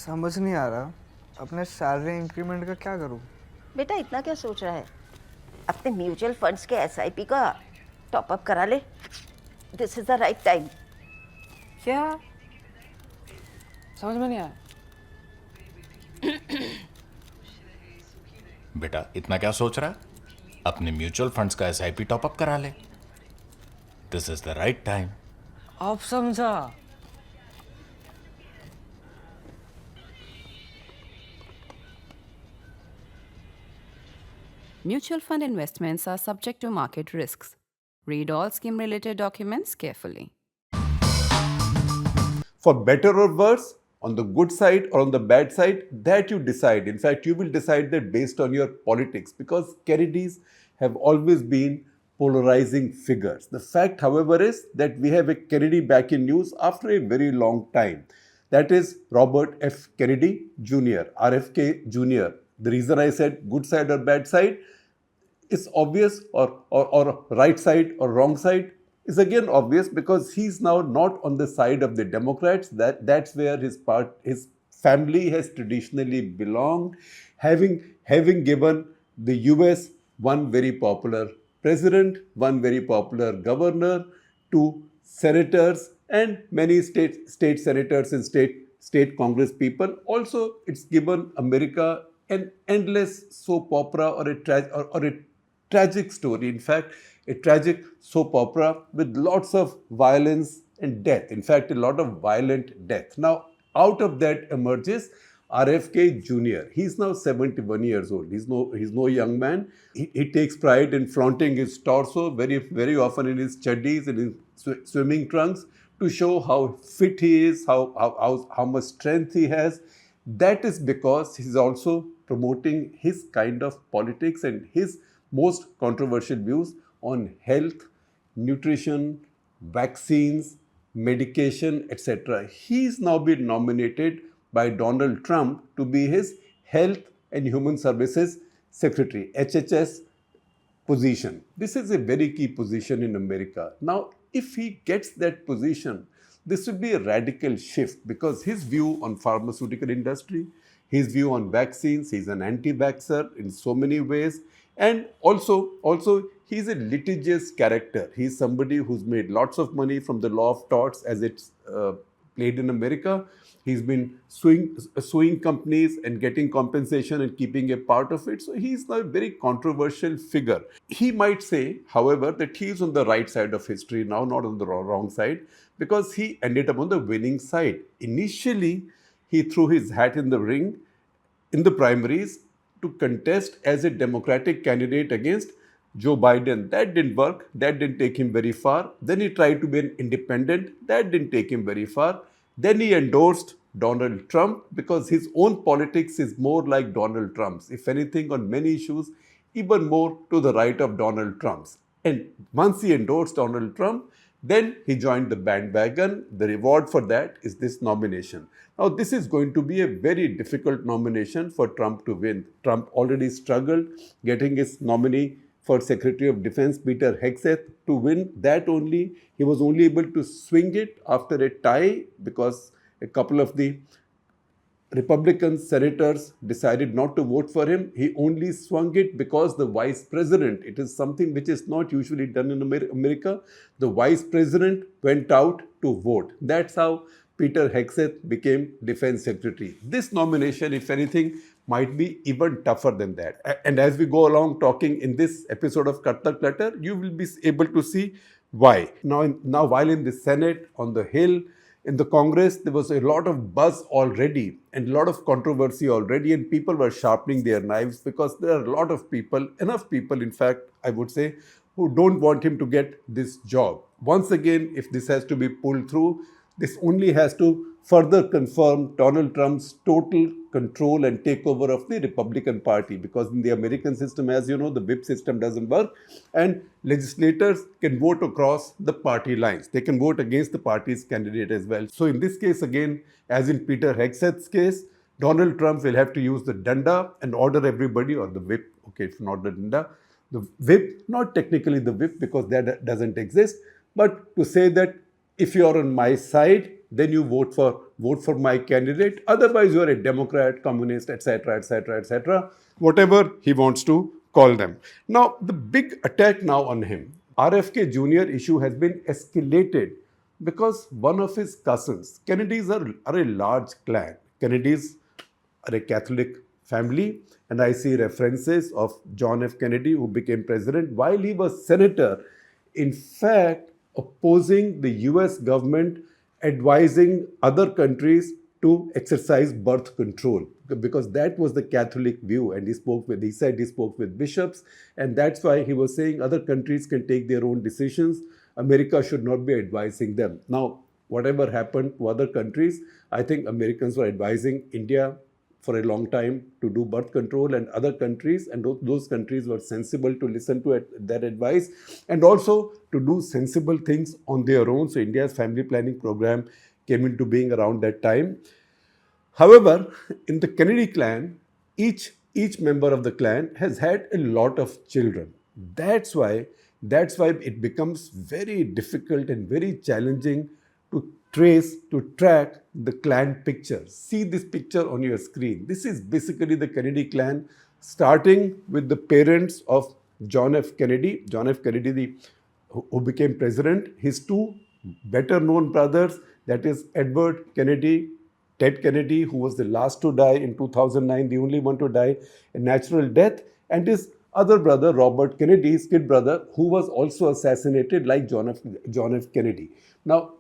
समझ नहीं आ रहा अपने सैलरी इंक्रीमेंट का क्या करूं। बेटा इतना क्या सोच रहा है? अपने म्यूचुअल फंड्स के एसआईपी का टॉप अप करा ले। This is the right time. क्या? समझ में नहीं आया। बेटा इतना क्या सोच रहा है? अपने म्यूचुअल फंड्स का एसआईपी टॉपअप करा ले। This is the right time. अब समझा। Mutual fund investments are subject to market risks. Read all scheme related documents carefully. For better or worse, on the good side or on the bad side, that you decide. In fact, you will decide that based on your politics, because Kennedys have always been polarizing figures. The fact, however, is that we have a Kennedy back in news after a very long time. That is Robert F. Kennedy Jr., RFK Jr. The reason I said good side or bad side is obvious, or right side or wrong side is again obvious, because he's now not on the side of the Democrats. That's where his family has traditionally belonged, having given the US one very popular president, one very popular governor, two senators, and many state senators and state Congress people. Also, it's given America an endless soap opera or a tragic story. In fact, a tragic soap opera with lots of violence and death. In fact, a lot of violent death. Now, out of that emerges RFK Jr. He's now 71 years old. He's no young man. He takes pride in flaunting his torso very often in his chaddis and in swimming trunks to show how fit he is, how much strength he has. That is because he's also promoting his kind of politics and his most controversial views on health, nutrition, vaccines, medication, etc. He's now been nominated by Donald Trump to be his Health and Human Services Secretary, HHS position. This is a very key position in America. Now, if he gets that position, this would be a radical shift, because his view on pharmaceutical industry, his view on vaccines, he's an anti-vaxxer in so many ways, and also he's a litigious character. He's somebody who's made lots of money from the law of torts as it's played in America. He's been suing companies and getting compensation and keeping a part of it. So he's a very controversial figure. He might say, however, that he's on the right side of history now, not on the wrong side, because he ended up on the winning side. Initially, he threw his hat in the ring in the primaries to contest as a Democratic candidate against Joe Biden. That didn't work. That didn't take him very far. Then he tried to be an independent. That didn't take him very far. Then he endorsed Donald Trump, because his own politics is more like Donald Trump's. If anything, on many issues, even more to the right of Donald Trump's. And once he endorsed Donald Trump, then he joined the bandwagon. The reward for that is this nomination. Now, this is going to be a very difficult nomination for Trump to win. Trump already struggled getting his nominee for Secretary of Defense, Peter Hegseth, to win. That only, he was only able to swing it after a tie, because a couple of the Republican senators decided not to vote for him. He only swung it because the vice president, it is something which is not usually done in America, the vice president went out to vote. That's how Peter Hegseth became defense secretary. This nomination, if anything, might be even tougher than that. And as we go along talking in this episode of Cut the Clutter, you will be able to see why. Now, while in the Senate, on the Hill, in the Congress, there was a lot of buzz already and a lot of controversy already, and people were sharpening their knives, because there are a lot of people, enough people, in fact, I would say, who don't want him to get this job. Once again, if this has to be pulled through, this only has to further confirm Donald Trump's total control and takeover of the Republican Party, because in the American system, as you know, the whip system doesn't work, and legislators can vote across the party lines. They can vote against the party's candidate as well. So in this case, again, as in Peter Hegseth's case, Donald Trump will have to use the danda and order everybody, or the whip, okay, it's not the danda, the whip, not technically the whip, because that doesn't exist, but to say that if you are on my side, then you vote for my candidate. Otherwise, you are a Democrat, communist, etc., etc., etc., whatever he wants to call them. Now, the big attack now on him, RFK Jr. issue has been escalated because one of his cousins, Kennedys are a large clan. Kennedys are a Catholic family, and I see references of John F. Kennedy, who became president while he was senator, in fact, opposing the US government advising other countries to exercise birth control, because that was the Catholic view. And he said he spoke with bishops, and that's why he was saying other countries can take their own decisions. America should not be advising them. Now, whatever happened to other countries, I think Americans were advising India for a long time to do birth control, and other countries, and those countries were sensible to listen to that advice and also to do sensible things on their own. So India's family planning program came into being around that time. However, in the Kennedy clan, each member of the clan has had a lot of children. That's why it becomes very difficult and very challenging to track the clan picture. See this picture on your screen. This is basically the Kennedy clan, starting with the parents of John F. Kennedy, who became president, his two better known brothers, that is Edward Kennedy, Ted Kennedy, who was the last to die in 2009, the only one to die a natural death, and his other brother, Robert Kennedy, his kid brother, who was also assassinated like John F. Kennedy. Now,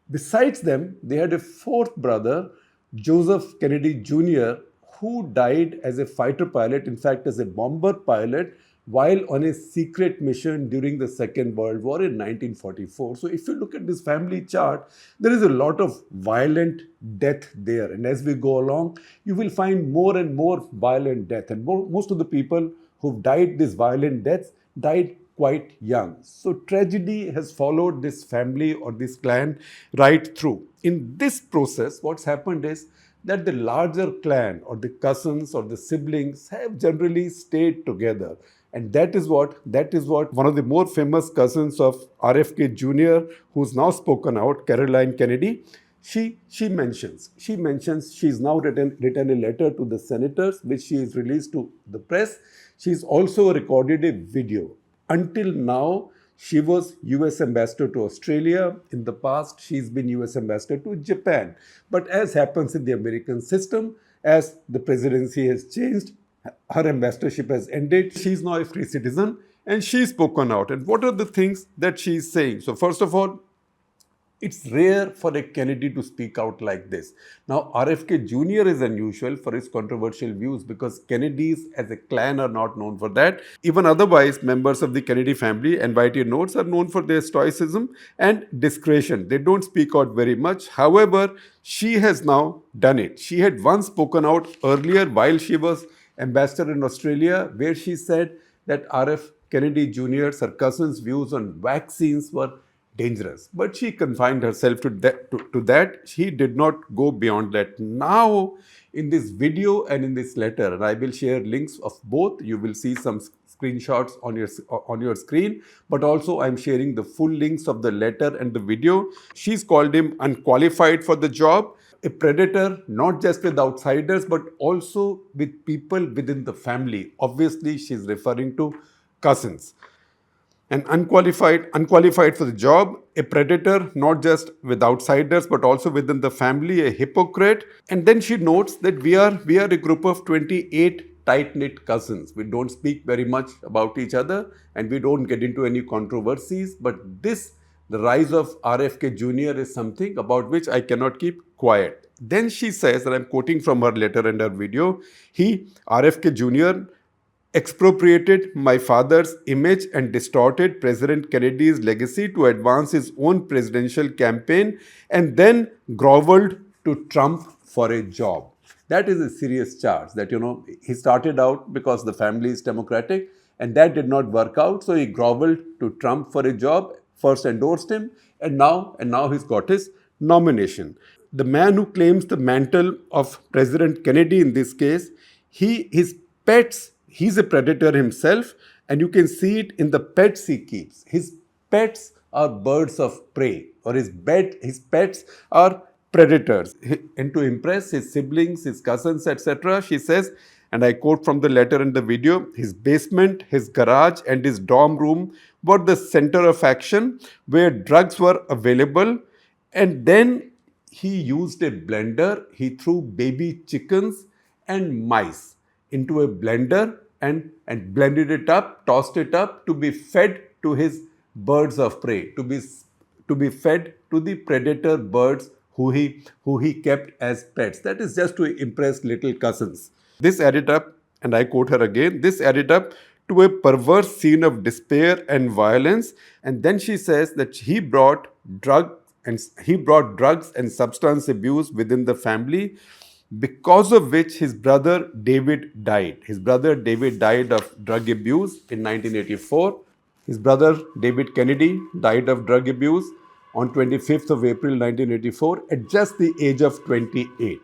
besides them, they had a fourth brother, Joseph Kennedy Jr., who died as a fighter pilot, in fact, as a bomber pilot, while on a secret mission during the Second World War in 1944. So if you look at this family chart, there is a lot of violent death there. And as we go along, you will find more and more violent death. And most of the people who've died these violent deaths died quite young. So tragedy has followed this family or this clan right through. In this process, what's happened is that the larger clan or the cousins or the siblings have generally stayed together. And that is what one of the more famous cousins of RFK Jr., who's now spoken out, Caroline Kennedy, she mentions she's now written a letter to the senators, which she has released to the press. She's also recorded a video. Until now, she was US Ambassador to Australia. In the past, she's been US Ambassador to Japan. But as happens in the American system, as the presidency has changed, her ambassadorship has ended. She's now a free citizen and she's spoken out. And what are the things that she's saying? So first of all, it's rare for a Kennedy to speak out like this. Now, RFK Jr. is unusual for his controversial views because Kennedys as a clan are not known for that. Even otherwise, members of the Kennedy family, NYT notes, are known for their stoicism and discretion. They don't speak out very much. However, she has now done it. She had once spoken out earlier while she was ambassador in Australia, where she said that RF Kennedy Jr.'s, her cousin's views on vaccines were dangerous. But she confined herself to that. She did not go beyond that. Now, in this video and in this letter, and I will share links of both, you will see some screenshots on your screen, but also I'm sharing the full links of the letter and the video. She's called him unqualified for the job, a predator, not just with outsiders, but also with people within the family. Obviously, she's referring to cousins. And unqualified for the job, a predator, not just with outsiders, but also within the family, a hypocrite. And then she notes that we are a group of 28 tight-knit cousins. We don't speak very much about each other and we don't get into any controversies. But the rise of RFK Jr. is something about which I cannot keep quiet. Then she says, and I'm quoting from her letter and her video, RFK Jr., expropriated my father's image and distorted President Kennedy's legacy to advance his own presidential campaign and then groveled to Trump for a job. That is a serious charge that, he started out because the family is Democratic and that did not work out. So he groveled to Trump for a job, first endorsed him, and now he's got his nomination. The man who claims the mantle of President Kennedy in this case, his pets, he's a predator himself, and you can see it in the pets he keeps. His pets are birds of prey, or his pets are predators. And to impress his siblings, his cousins, etc., she says, and I quote from the letter in the video, his basement, his garage, and his dorm room were the center of action where drugs were available. And then he used a blender. He threw baby chickens and mice into a blender and blended it up, tossed it up to be fed to his birds of prey, to be fed to the predator birds who he kept as pets. That is just to impress little cousins. This added up, and I quote her again, this added up to a perverse scene of despair and violence. And then she says that he brought drugs and substance abuse within the family, because of which his brother David died. His brother David died of drug abuse in 1984. His brother David Kennedy died of drug abuse on 25th of April 1984 at just the age of 28.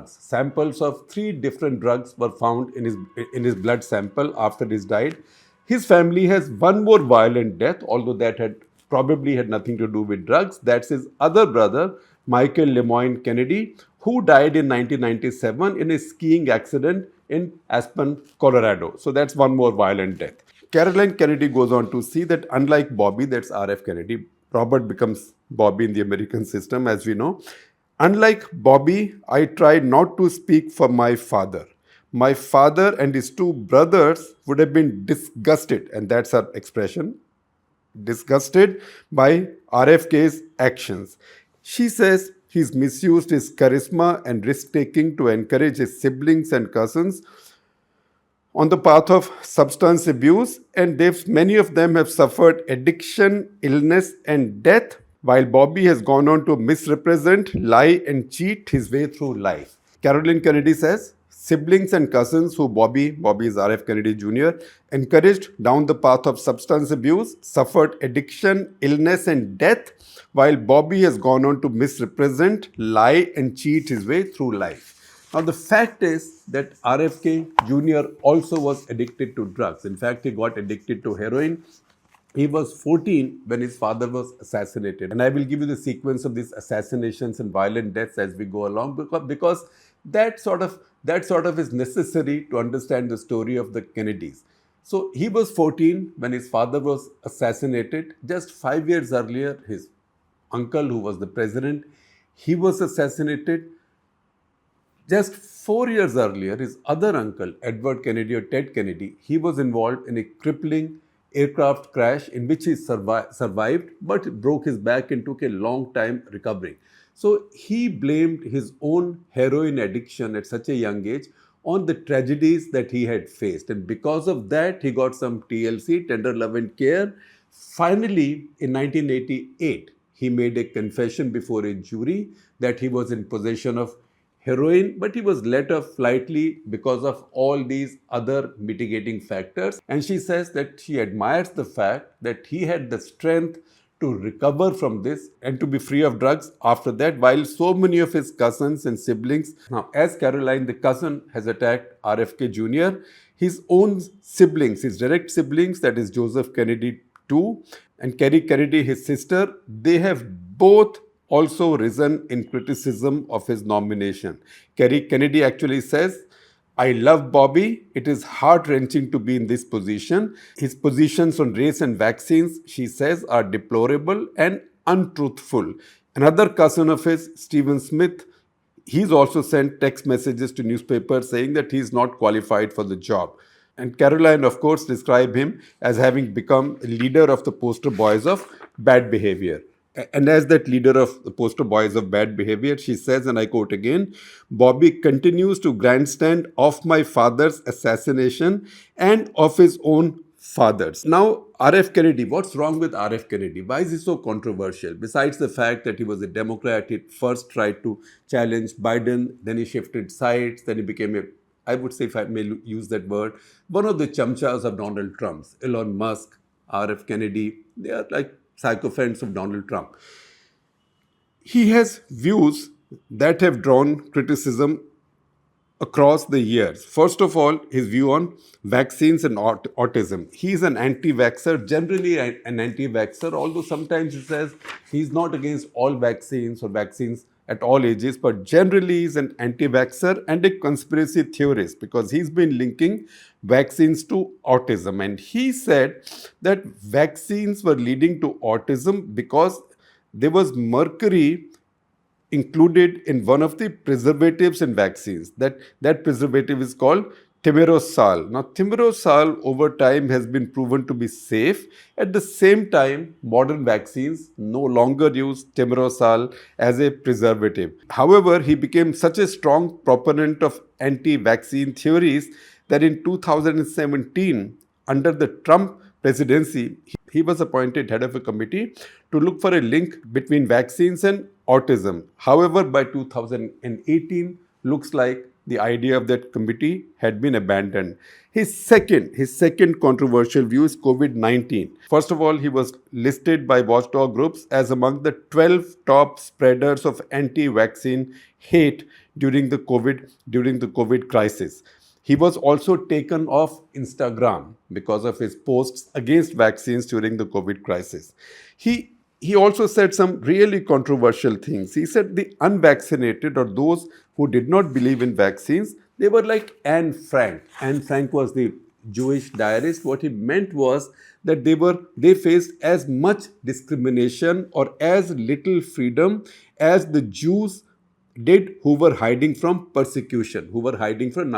Samples of three different drugs were found in his blood sample after he died. His family has one more violent death, although that had probably had nothing to do with drugs. That's his other brother, Michael Lemoyne Kennedy, who died in 1997 in a skiing accident in Aspen, Colorado. So that's one more violent death. Caroline Kennedy goes on to see that unlike Bobby, that's RF Kennedy, Robert becomes Bobby in the American system, as we know. Unlike Bobby, I tried not to speak for my father. My father and his two brothers would have been disgusted, and that's her expression, disgusted by RFK's actions. She says he's misused his charisma and risk-taking to encourage his siblings and cousins on the path of substance abuse, and many of them have suffered addiction, illness, and death, while Bobby has gone on to misrepresent, lie, and cheat his way through life. Caroline Kennedy says, siblings and cousins who Bobby is RF Kennedy Jr., encouraged down the path of substance abuse, suffered addiction, illness, and death, while Bobby has gone on to misrepresent, lie, and cheat his way through life. Now, the fact is that RFK Jr. also was addicted to drugs. In fact, he got addicted to heroin. He was 14 when his father was assassinated. And I will give you the sequence of these assassinations and violent deaths as we go along, because that sort of is necessary to understand the story of the Kennedys. So he was 14 when his father was assassinated. Just 5 years earlier, his uncle, who was the president, he was assassinated. Just 4 years earlier, his other uncle, Edward Kennedy or Ted Kennedy, he was involved in a crippling aircraft crash in which he survived, but broke his back and took a long time recovering. So he blamed his own heroin addiction at such a young age on the tragedies that he had faced. And because of that, he got some TLC, tender love and care. Finally, in 1988, he made a confession before a jury that he was in possession of heroin, but he was let off lightly because of all these other mitigating factors. And she says that she admires the fact that he had the strength to recover from this and to be free of drugs after that, while so many of his cousins and siblings. Now, as Caroline, the cousin, has attacked RFK Jr., his own siblings, his direct siblings, that is Joseph Kennedy too, and Kerry Kennedy, his sister, they have both also risen in criticism of his nomination. Kerry Kennedy actually says, I love Bobby. It is heart-wrenching to be in this position. His positions on race and vaccines, she says, are deplorable and untruthful. Another cousin of his, Stephen Smith, he's also sent text messages to newspapers saying that he's not qualified for the job. And Caroline, of course, described him as having become a leader of the poster boys of bad behavior. And as that leader of the poster boys of bad behavior, she says, and I quote again, Bobby continues to grandstand of my father's assassination and of his own fathers. Now, RF Kennedy, what's wrong with RF Kennedy? Why is he so controversial? Besides the fact that he was a Democrat, he first tried to challenge Biden, then he shifted sides, then he became I would say, if I may use that word, one of the chamchas of Donald Trump's, Elon Musk, RF Kennedy, they are like sycophants of Donald Trump. He has views that have drawn criticism across the years. First of all, his view on vaccines and autism. He's an anti-vaxxer, generally an anti-vaxxer, although sometimes he says he's not against all vaccines or vaccines at all ages, but generally he's an anti-vaxxer and a conspiracy theorist because he's been linking vaccines to autism. And he said that vaccines were leading to autism because there was mercury included in one of the preservatives in vaccines. That preservative is called thimerosal. Now, thimerosal over time has been proven to be safe. At the same time, modern vaccines no longer use thimerosal as a preservative. However, he became such a strong proponent of anti-vaccine theories that in 2017, under the Trump presidency, he was appointed head of a committee to look for a link between vaccines and autism. However, by 2018, looks like the idea of that committee had been abandoned. His second controversial view is COVID-19. First of all, he was listed by watchdog groups as among the 12 top spreaders of anti-vaccine hate during the COVID crisis. He was also taken off Instagram because of his posts against vaccines during the COVID crisis. He also said some really controversial things. He said the unvaccinated or those who did not believe in vaccines, they were like Anne Frank. Anne Frank was the Jewish diarist. What he meant was that they faced as much discrimination or as little freedom as the Jews did who were hiding from persecution, who were hiding from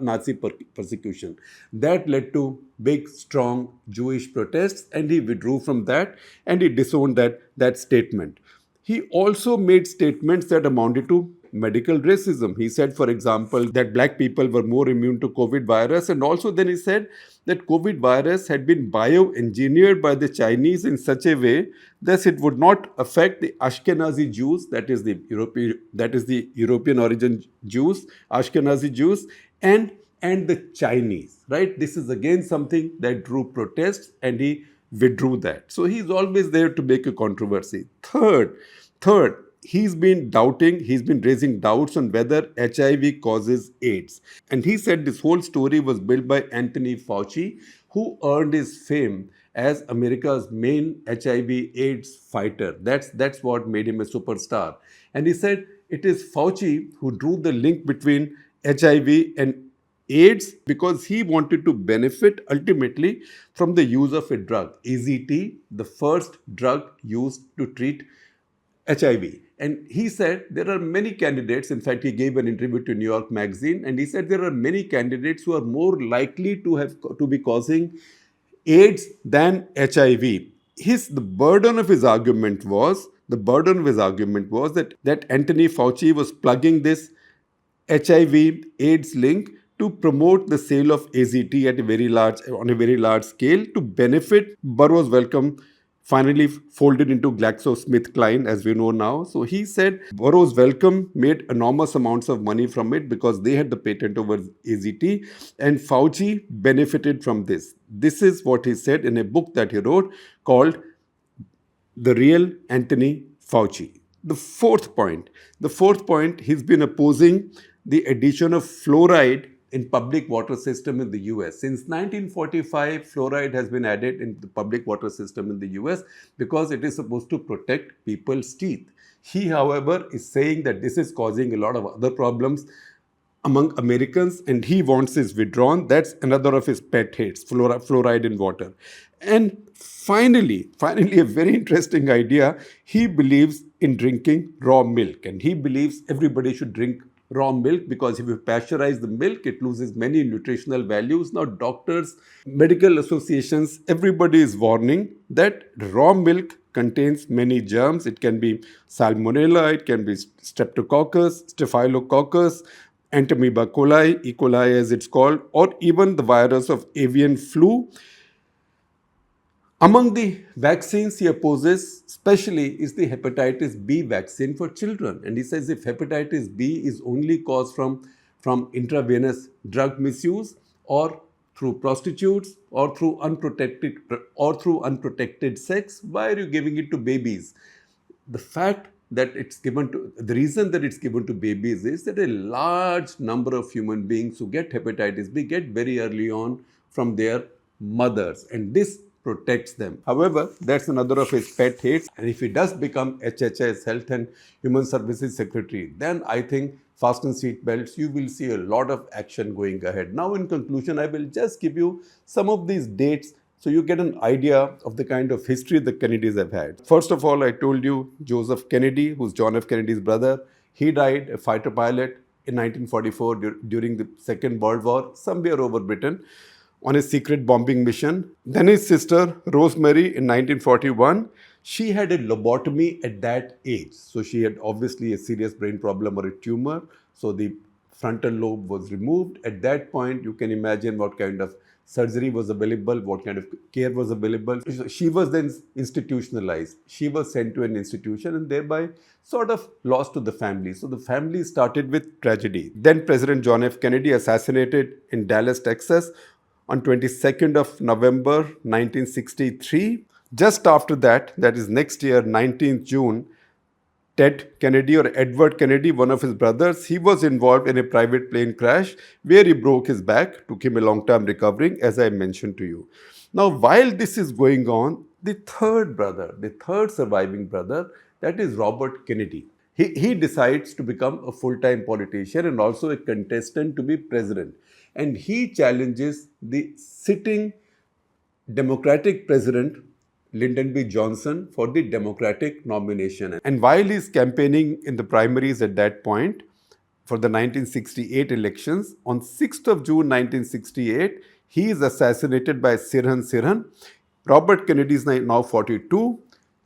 Nazi persecution. That led to big, strong Jewish protests, and he withdrew from that and he disowned that statement. He also made statements that amounted to medical racism. He said, for example, that black people were more immune to COVID virus, and also then he said that COVID virus had been bioengineered by the Chinese in such a way that it would not affect the Ashkenazi Jews, that is the European origin Jews, Ashkenazi Jews, and the Chinese. Right? This is again something that drew protests, and he withdrew that. So he's always there to make a controversy. Third, he's been raising doubts on whether HIV causes AIDS. And he said this whole story was built by Anthony Fauci, who earned his fame as America's main HIV AIDS fighter. That's what made him a superstar. And he said it is Fauci who drew the link between HIV and AIDS because he wanted to benefit ultimately from the use of a drug, AZT, the first drug used to treat HIV. And he said there are many candidates. In fact, he gave an interview to New York Magazine, and he said there are many candidates who are more likely to be causing AIDS than HIV. The burden of his argument was that Anthony Fauci was plugging this HIV AIDS link to promote the sale of AZT on a very large scale to benefit Burroughs Wellcome, finally folded into GlaxoSmithKline, as we know now. So he said Burroughs Wellcome made enormous amounts of money from it because they had the patent over AZT, and Fauci benefited from this. This is what he said in a book that he wrote called The Real Anthony Fauci. The fourth point, he's been opposing the addition of fluoride in public water system in the US. Since 1945, fluoride has been added in the public water system in the US because it is supposed to protect people's teeth. He, however, is saying that this is causing a lot of other problems among Americans, and he wants this withdrawn. That's another of his pet hates, fluoride in water. And finally, a very interesting idea, he believes in drinking raw milk, and he believes everybody should drink raw milk because if you pasteurize the milk, it loses many nutritional values. Now, doctors, medical associations, everybody is warning that raw milk contains many germs. It can be salmonella, it can be streptococcus, staphylococcus, Entamoeba coli, E. coli as it's called, or even the virus of avian flu. Among the vaccines he opposes, especially, is the hepatitis B vaccine for children. And he says if hepatitis B is only caused from intravenous drug misuse or through prostitutes or through unprotected sex, why are you giving it to babies? The fact that it's given to, the reason that it's given to babies is that a large number of human beings who get hepatitis B get very early on from their mothers, and this protects them. However, that's another of his pet hates, and if he does become HHS, Health and Human Services Secretary, then I think fasten seat belts, you will see a lot of action going ahead. Now, in conclusion, I will just give you some of these dates so you get an idea of the kind of history the Kennedys have had. First of all, I told you Joseph Kennedy, who's John F. Kennedy's brother. He died, a fighter pilot, in 1944 during the Second World War, somewhere over Britain, on a secret bombing mission. Then his sister, Rosemary, in 1941, she had a lobotomy at that age. So she had obviously a serious brain problem or a tumor. So the frontal lobe was removed. At that point, you can imagine what kind of surgery was available, what kind of care was available. So she was then institutionalized. She was sent to an institution and thereby sort of lost to the family. So the family started with tragedy. Then President John F. Kennedy assassinated in Dallas, Texas on 22nd of November 1963. Just after that, that is next year, 19th June, Ted Kennedy or Edward Kennedy, one of his brothers, he was involved in a private plane crash where he broke his back, took him a long time recovering, as I mentioned to you. Now, while this is going on, the third surviving brother, that is Robert Kennedy. He decides to become a full-time politician and also a contestant to be president. And he challenges the sitting Democratic president, Lyndon B. Johnson, for the Democratic nomination. And while he's campaigning in the primaries at that point for the 1968 elections, on 6th of June 1968, he is assassinated by Sirhan. Robert Kennedy is now 42.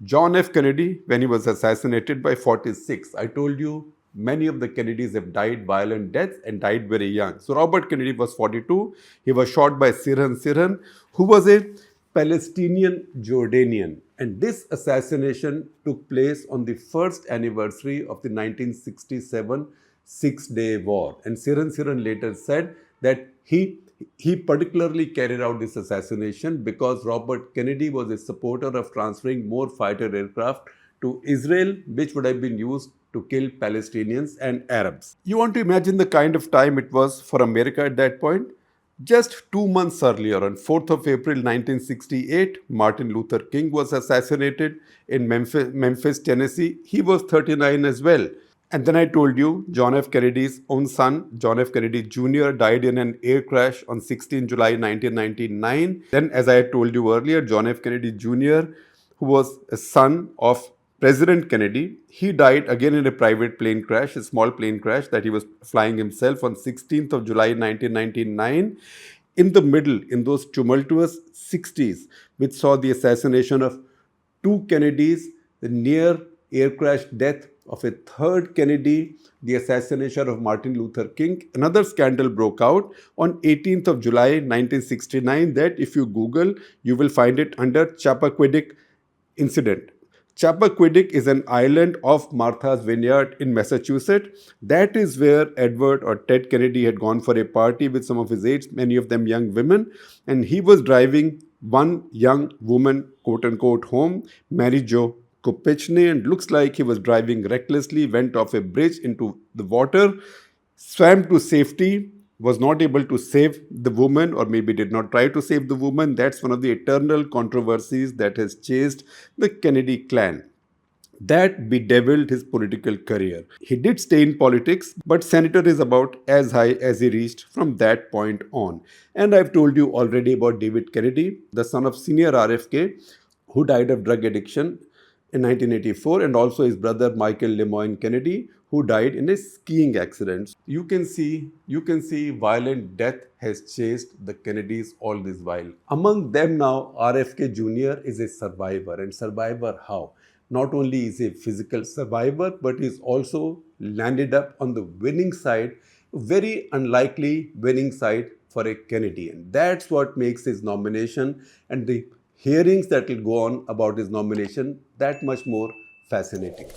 John F. Kennedy, when he was assassinated, by 46. I told you many of the Kennedys have died violent deaths and died very young. So Robert Kennedy was 42. He was shot by Sirhan, who was a Palestinian Jordanian. And this assassination took place on the first anniversary of the 1967 Six-Day War. And Sirhan later said that he particularly carried out this assassination because Robert Kennedy was a supporter of transferring more fighter aircraft to Israel, which would have been used to kill Palestinians and Arabs. You want to imagine the kind of time it was for America at that point? Just 2 months earlier, on 4th of April 1968, Martin Luther King was assassinated in Memphis, Tennessee. He was 39 as well. And then I told you, John F. Kennedy's own son, John F. Kennedy Jr., died in an air crash on 16 July 1999. Then, as I had told you earlier, John F. Kennedy Jr., who was a son of President Kennedy, he died again in a private plane crash, a small plane crash that he was flying himself on 16th of July 1999. In the middle, in those tumultuous 60s, which saw the assassination of two Kennedys, the near air crash death of a third Kennedy, the assassination of Martin Luther King, another scandal broke out on 18th of July 1969 that if you Google, you will find it under Chappaquiddick incident. Chappaquiddick is an island off Martha's Vineyard in Massachusetts. That is where Edward or Ted Kennedy had gone for a party with some of his aides, many of them young women, and he was driving one young woman, quote unquote, home, Mary Jo Kopechne, and looks like he was driving recklessly, went off a bridge into the water, swam to safety, was not able to save the woman, or maybe did not try to save the woman. That's one of the eternal controversies that has chased the Kennedy clan. That bedeviled his political career. He did stay in politics, but senator is about as high as he reached from that point on. And I've told you already about David Kennedy, the son of senior RFK, who died of drug addiction in 1984, and also his brother Michael Lemoyne Kennedy, who died in a skiing accident. You can see violent death has chased the Kennedys all this while. Among them now, RFK Jr. is a survivor. And survivor how? Not only is he a physical survivor, but he's also landed up on the winning side, a very unlikely winning side for a Kennedy. And that's what makes his nomination and the hearings that will go on about his nomination that much more fascinating.